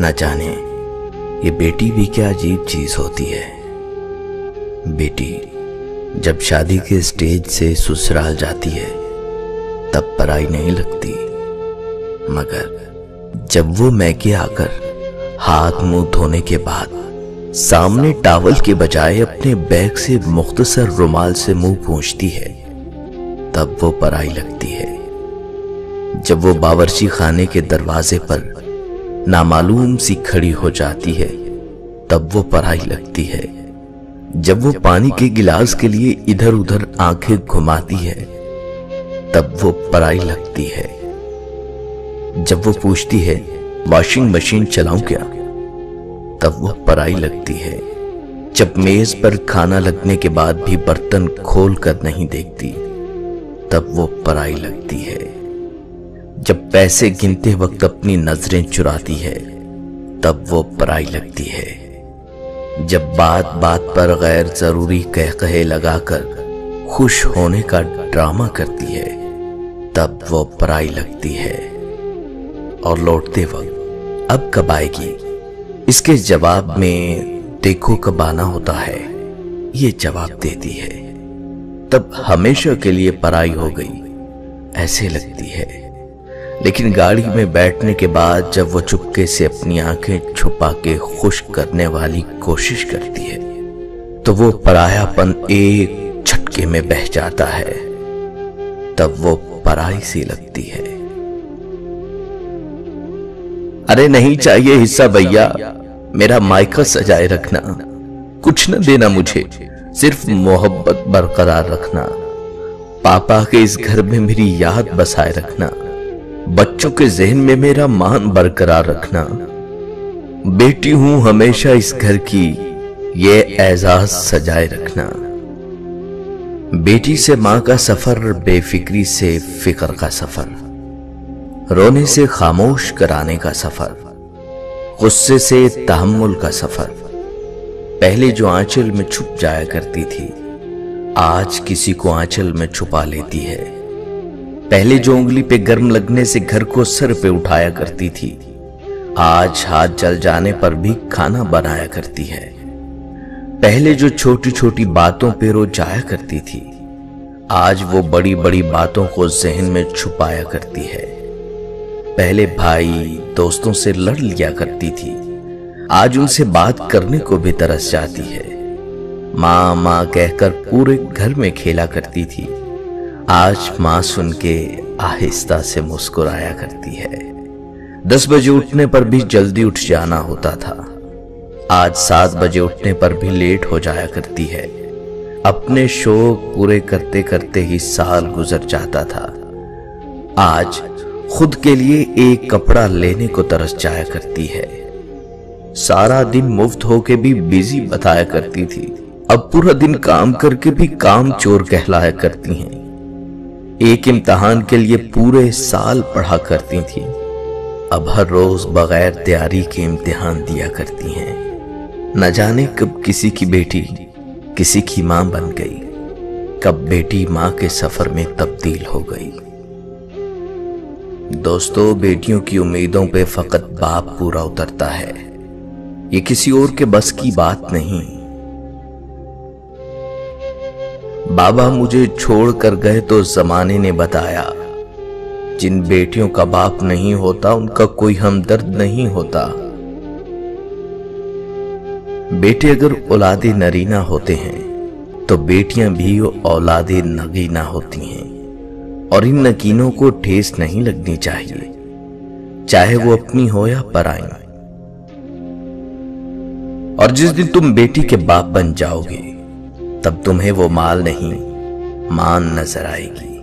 न जाने ये बेटी भी क्या अजीब चीज होती है। बेटी जब शादी के स्टेज से ससुराल जाती है तब पराई नहीं लगती, मगर जब वो मैके आकर हाथ मुंह धोने के बाद सामने टॉवल के बजाय अपने बैग से मुख्तसर रुमाल से मुंह पोंछती है तब वो पराई लगती है। जब वो बावर्ची खाने के दरवाजे पर नामालूम सी खड़ी हो जाती है तब वो पराई लगती है। जब वो पानी के गिलास के लिए इधर उधर आंखें घुमाती है तब वो पराई लगती है। जब वो पूछती है वॉशिंग मशीन चलाऊं क्या, तब वो पराई लगती है। जब मेज पर खाना लगने के बाद भी बर्तन खोल कर नहीं देखती तब वो पराई लगती है। जब पैसे गिनते वक्त अपनी नजरें चुराती है तब वो पराई लगती है। जब बात बात पर गैर जरूरी कहे लगाकर खुश होने का ड्रामा करती है तब वो पराई लगती है। और लौटते वक्त अब कब आएगी, इसके जवाब में देखो कब आना होता है, ये जवाब देती है। तब हमेशा के लिए पराई हो गई ऐसे लगती है। लेकिन गाड़ी में बैठने के बाद जब वो चुपके से अपनी आंखें छुपा के खुश करने वाली कोशिश करती है तो वो परायापन एक झटके में बह जाता है, तब वो पराई सी लगती है। अरे नहीं चाहिए हिस्सा भैया, मेरा मायका सजाए रखना, कुछ न देना मुझे, सिर्फ मोहब्बत बरकरार रखना। पापा के इस घर में मेरी याद बसाए रखना, बच्चों के जहन में मेरा मान बरकरार रखना। बेटी हूं हमेशा इस घर की, ये एजाज सजाए रखना। बेटी से मां का सफर, बेफिक्री से फिक्र का सफर, रोने से खामोश कराने का सफर, गुस्से से तहम्मुल का सफर। पहले जो आंचल में छुप जाया करती थी आज किसी को आंचल में छुपा लेती है। पहले जो उंगली पे गर्म लगने से घर को सर पे उठाया करती थी आज हाथ जल जाने पर भी खाना बनाया करती है। पहले जो छोटी छोटी बातों पे रो जाया करती थी आज वो बड़ी बड़ी बातों को जहन में छुपाया करती है। पहले भाई दोस्तों से लड़ लिया करती थी आज उनसे बात करने को भी तरस जाती है। माँ माँ कहकर पूरे घर में खेला करती थी आज मां सुन के आहिस्ता से मुस्कुराया करती है। 10 बजे उठने पर भी जल्दी उठ जाना होता था आज 7 बजे उठने पर भी लेट हो जाया करती है। अपने शौक पूरे करते करते ही साल गुजर जाता था आज खुद के लिए एक कपड़ा लेने को तरस जाया करती है। सारा दिन मुफ्त होके भी बिजी बताया करती थी अब पूरा दिन काम करके भी काम चोर कहलाया करती हैं। एक इम्तिहान के लिए पूरे साल पढ़ा करती थी अब हर रोज बगैर तैयारी के इम्तिहान दिया करती हैं। न जाने कब किसी की बेटी किसी की मां बन गई, कब बेटी मां के सफर में तब्दील हो गई। दोस्तों, बेटियों की उम्मीदों पे फकत बाप पूरा उतरता है, ये किसी और के बस की बात नहीं। बाबा मुझे छोड़ कर गए तो जमाने ने बताया जिन बेटियों का बाप नहीं होता उनका कोई हमदर्द नहीं होता। बेटे अगर औलादे नरीना होते हैं तो बेटियां भी औलादे नगीना होती हैं और इन नगीनों को ठेस नहीं लगनी चाहिए चाहे वो अपनी हो या पराई। और जिस दिन तुम बेटी के बाप बन जाओगे तब तुम्हें वो माल नहीं मान नजर आएगी।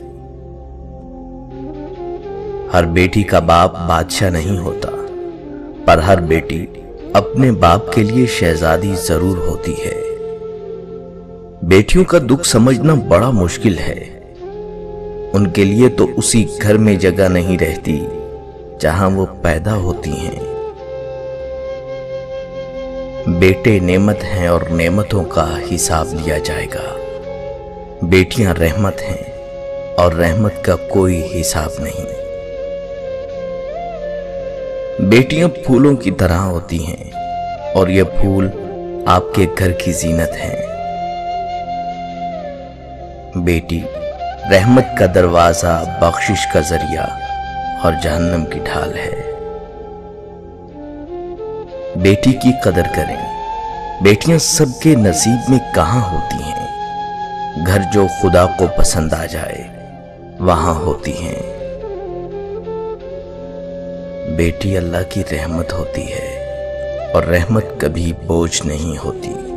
हर बेटी का बाप बादशाह नहीं होता पर हर बेटी अपने बाप के लिए शहजादी जरूर होती है। बेटियों का दुख समझना बड़ा मुश्किल है, उनके लिए तो उसी घर में जगह नहीं रहती जहां वो पैदा होती हैं। बेटे नेमत हैं और नेमतों का हिसाब लिया जाएगा। बेटियां रहमत हैं और रहमत का कोई हिसाब नहीं। बेटियां फूलों की तरह होती हैं और ये फूल आपके घर की जीनत हैं। बेटी रहमत का दरवाजा, बख्शिश का जरिया और जहन्नम की ढाल है। बेटी की कदर करें। बेटियां सबके नसीब में कहां होती हैं। घर जो खुदा को पसंद आ जाए वहां होती हैं। बेटी अल्लाह की रहमत होती है और रहमत कभी बोझ नहीं होती।